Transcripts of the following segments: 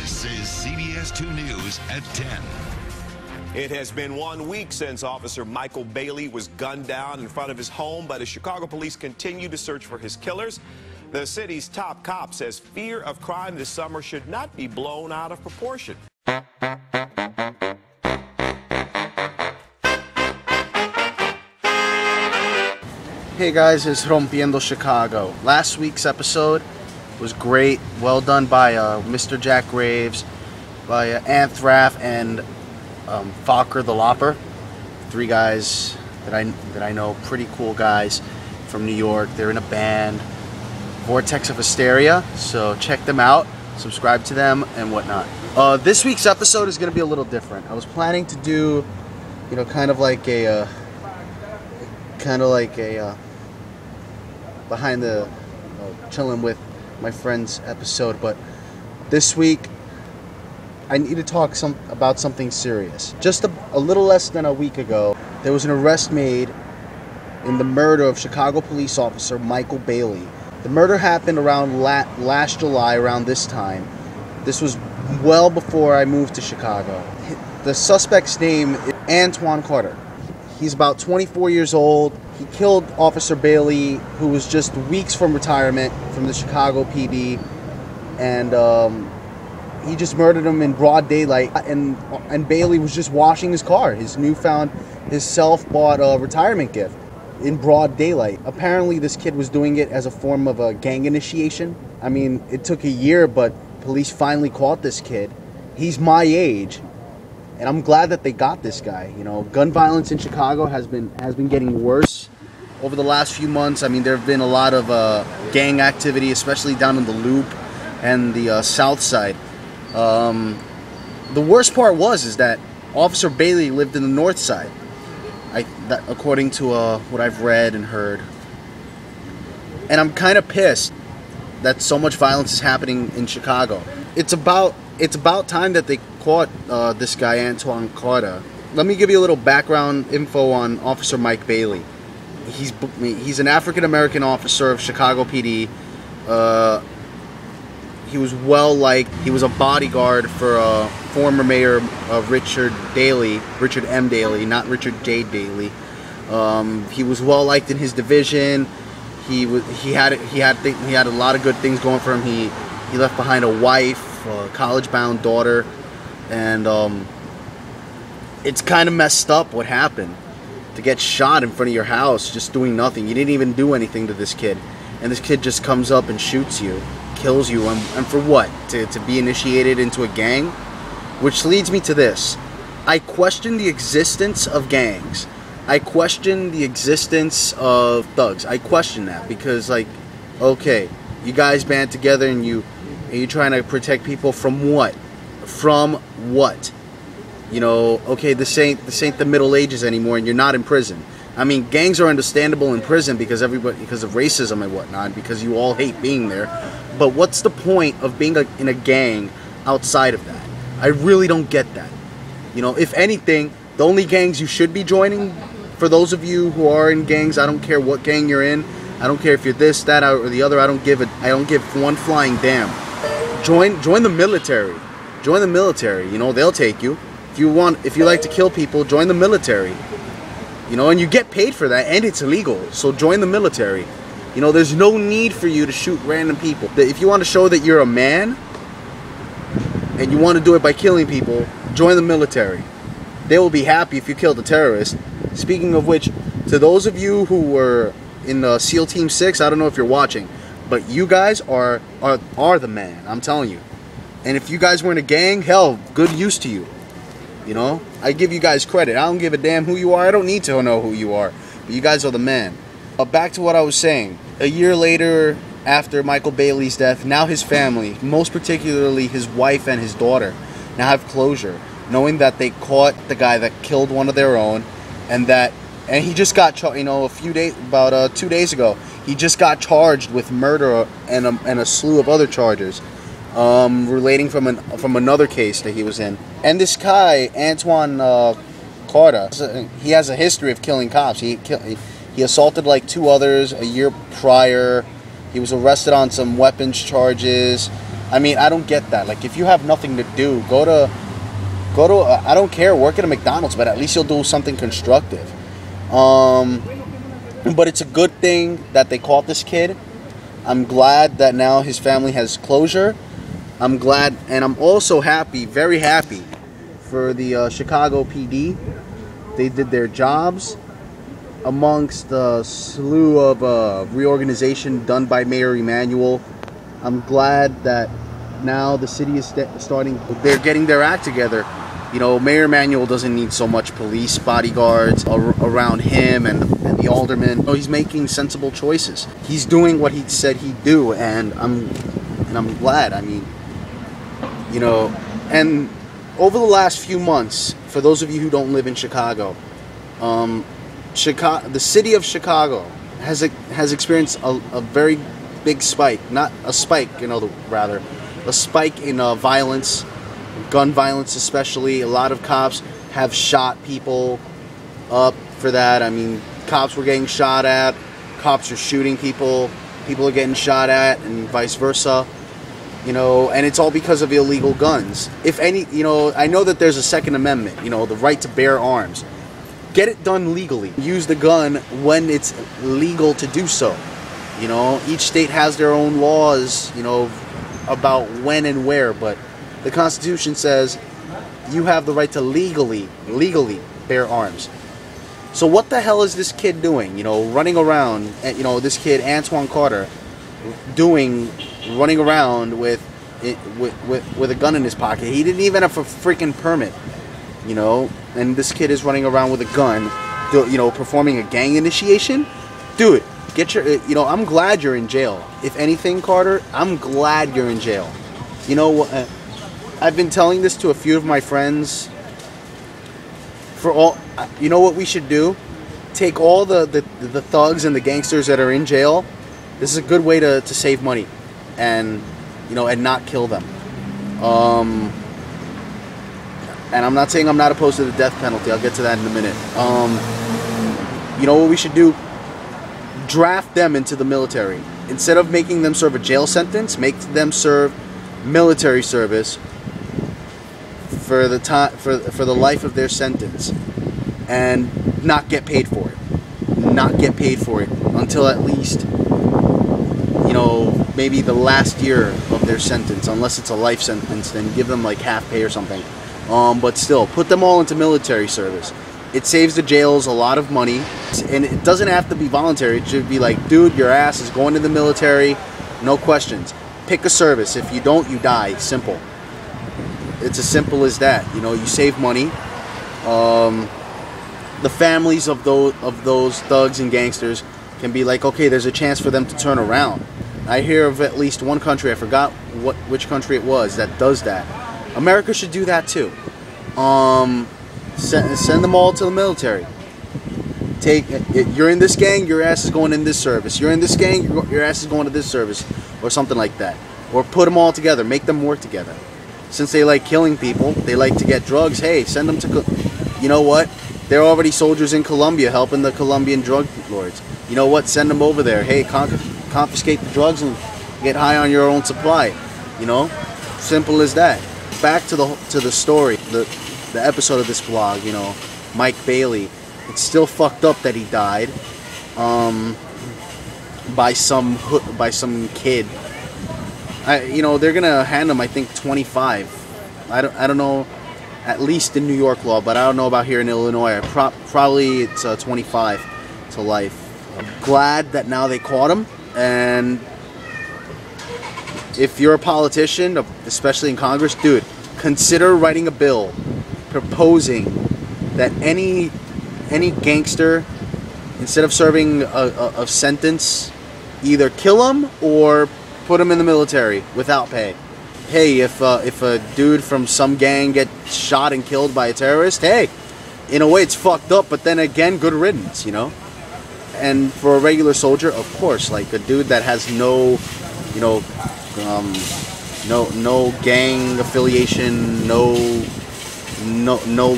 This is CBS 2 News at 10. It has been 1 week since Officer Michael Bailey was gunned down in front of his home, but as Chicago police continue to search for his killers, the city's top cop says fear of crime this summer should not be blown out of proportion. Hey guys, it's Rompiendo Chicago. Last week's episode was great. Well done by Mr. Jack Graves, by Antwon and Fokker the Lopper. Three guys that I know, pretty cool guys from New York. They're in a band, Vortex of Hysteria. So check them out, subscribe to them, and whatnot. This week's episode is going to be a little different. I was planning to do, kind of like a behind the chilling with my friends episode, but this week I need to talk about something serious. Just a little less than a week ago, there was an arrest made in the murder of Chicago police officer Michael Bailey. The murder happened around last July, around this time. This was well before I moved to Chicago. The suspect's name is Antwon Carter. He's about 24 years old. He killed Officer Bailey, who was just weeks from retirement from the Chicago PD, and he just murdered him in broad daylight. And Bailey was just washing his car, his self-bought retirement gift, in broad daylight. Apparently, this kid was doing it as a form of a gang initiation. I mean, it took a year, but police finally caught this kid. He's my age. And I'm glad that they got this guy. Gun violence in Chicago has been getting worse over the last few months. I mean, there have been a lot of gang activity, especially down in the Loop and the South Side. The worst part is that Officer Bailey lived in the North Side, according to what I've read and heard. And I'm kind of pissed that so much violence is happening in Chicago. It's about time that they caught this guy, Antwon Carter. Let me give you a little background info on Officer Mike Bailey. He's an African-American officer of Chicago PD. He was well-liked. He was a bodyguard for former mayor Richard M. Daley, not Richard J. Daley. He was well-liked in his division. He had a lot of good things going for him. He left behind a wife, a college-bound daughter, and it's kind of messed up what happened. To get shot in front of your house just doing nothing. You didn't even do anything to this kid, and this kid just comes up and shoots you, kills you, and for what? To be initiated into a gang? Which leads me to this. I question the existence of gangs. I question the existence of thugs. I question that because, okay, you guys band together and you're trying to protect people from what? From what? Okay, this ain't the Middle Ages anymore, and you're not in prison. I mean, gangs are understandable in prison because of racism and whatnot, because you all hate being there. But what's the point of being in a gang outside of that? I really don't get that. If anything, the only gangs you should be joining, for those of you who are in gangs, I don't care what gang you're in. I don't care if you're this, that, or the other. I don't give one flying damn. Join the military. Join the military. They'll take you. If you like to kill people, join the military. And you get paid for that, and it's illegal. So join the military. There's no need for you to shoot random people. If you want to show that you're a man, and you want to do it by killing people, join the military. They will be happy if you killed a terrorist. Speaking of which, to those of you who were in SEAL Team 6, I don't know if you're watching, but you guys are the man, I'm telling you. And if you guys were in a gang, hell, good use to you. I give you guys credit. I don't give a damn who you are. I don't need to know who you are. But you guys are the man. Back to what I was saying. A year later, after Michael Bailey's death, now his family, most particularly his wife and his daughter, now have closure, knowing that they caught the guy that killed one of their own, and he just got about 2 days ago, he just got charged with murder and a slew of other charges. Relating from another case that he was in. And this guy, Antwon Carter, he has a history of killing cops. He assaulted 2 others a year prior. He was arrested on some weapons charges. I mean, I don't get that. Like, if you have nothing to do, go to I don't care, work at a McDonald's, but at least you'll do something constructive. But it's a good thing that they caught this kid. I'm glad that now his family has closure. I'm glad, and I'm also happy, very happy, for the Chicago PD. They did their jobs amongst the slew of reorganization done by Mayor Emanuel. I'm glad that now the city is they're getting their act together. You know, Mayor Emanuel doesn't need so much police bodyguards around him and the aldermen. No, he's making sensible choices. He's doing what he said he'd do, and I'm glad. I mean, you know, and over the last few months, for those of you who don't live in Chicago, the city of Chicago has experienced a very big spike, not a spike, you know, rather a spike in violence. Gun violence especially. A lot of cops have shot people up for that. I mean, cops were getting shot at, cops are shooting people, people are getting shot at, and vice versa. You know, and it's all because of illegal guns. If any, you know, I know that there's a Second Amendment, you know, the right to bear arms. Get it done legally. Use the gun when it's legal to do so. You know, each state has their own laws, you know, about when and where, but the Constitution says you have the right to legally bear arms. So what the hell is this kid doing? You know, running around, you know, this kid, Antwon Carter, running around with a gun in his pocket. He didn't even have a freaking permit, you know, and this kid is running around with a gun, you know, performing a gang initiation. Dude, get your, you know, I'm glad you're in jail. If anything, Carter, I'm glad you're in jail. You know what? I've been telling this to a few of my friends. You know what we should do? Take all the thugs and the gangsters that are in jail. This is a good way to save money, and you know, and not kill them. And I'm not saying I'm not opposed to the death penalty. I'll get to that in a minute. You know what we should do? Draft them into the military. Instead of making them serve a jail sentence, make them serve military service for the time for the life of their sentence, and not get paid for it. Not get paid for it until at least, you know, maybe the last year of their sentence. Unless it's a life sentence, then give them like half pay or something. But still, put them all into military service. It saves the jails a lot of money, and it doesn't have to be voluntary. It should be like, dude, your ass is going to the military, no questions. Pick a service. If you don't, you die. Simple. It's as simple as that. You know, you save money. The families of those thugs and gangsters can be like, okay, there's a chance for them to turn around. I hear of at least one country, I forgot which country it was, that does that. America should do that too. Send them all to the military. You're in this gang, your ass is going in this service. You're in this gang, your ass is going to this service, or something like that. Or put them all together, make them work together. Since they like killing people, they like to get drugs. Hey, send them to. You know what? They're already soldiers in Colombia helping the Colombian drug lords. You know what? Send them over there. Hey, confiscate the drugs and get high on your own supply. You know, simple as that. Back to the story, the episode of this vlog. You know, Mike Bailey. It's still fucked up that he died by some kid. You know, they're gonna hand him, I think, 25. I don't know, at least in New York law, but I don't know about here in Illinois. Probably it's 25 to life. I'm glad that now they caught him, and if you're a politician, especially in Congress, dude, consider writing a bill proposing that any gangster, instead of serving a sentence, either kill him or put him in the military without pay. Hey, if a dude from some gang gets shot and killed by a terrorist, hey, in a way it's fucked up, but then again, good riddance, you know? And for a regular soldier, of course, like a dude that has no, you know, no gang affiliation, no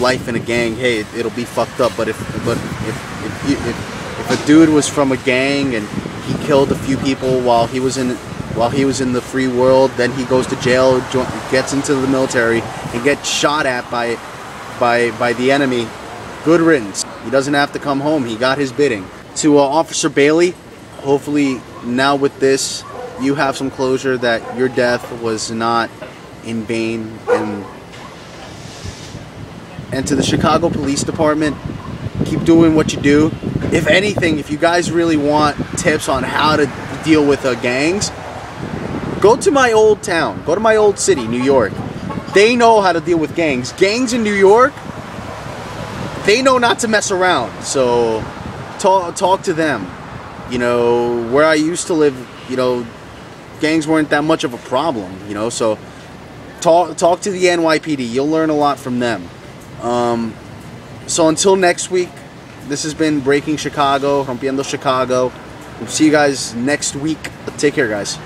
life in a gang, hey, it'll be fucked up. But if a dude was from a gang and he killed a few people while he was in while he was in the free world. Then he goes to jail, gets into the military, and gets shot at by the enemy. Good riddance. He doesn't have to come home. He got his bidding. To Officer Bailey, hopefully now with this, you have some closure that your death was not in vain. And to the Chicago Police Department, keep doing what you do. If anything, if you guys really want tips on how to deal with gangs, go to my old town. Go to my old city, New York. They know how to deal with gangs. Gangs in New York, they know not to mess around. So talk to them. You know, where I used to live, you know, gangs weren't that much of a problem, you know, so talk to the NYPD. You'll learn a lot from them. So until next week, this has been Breaking Chicago, Rompiendo Chicago. We'll see you guys next week. Take care, guys.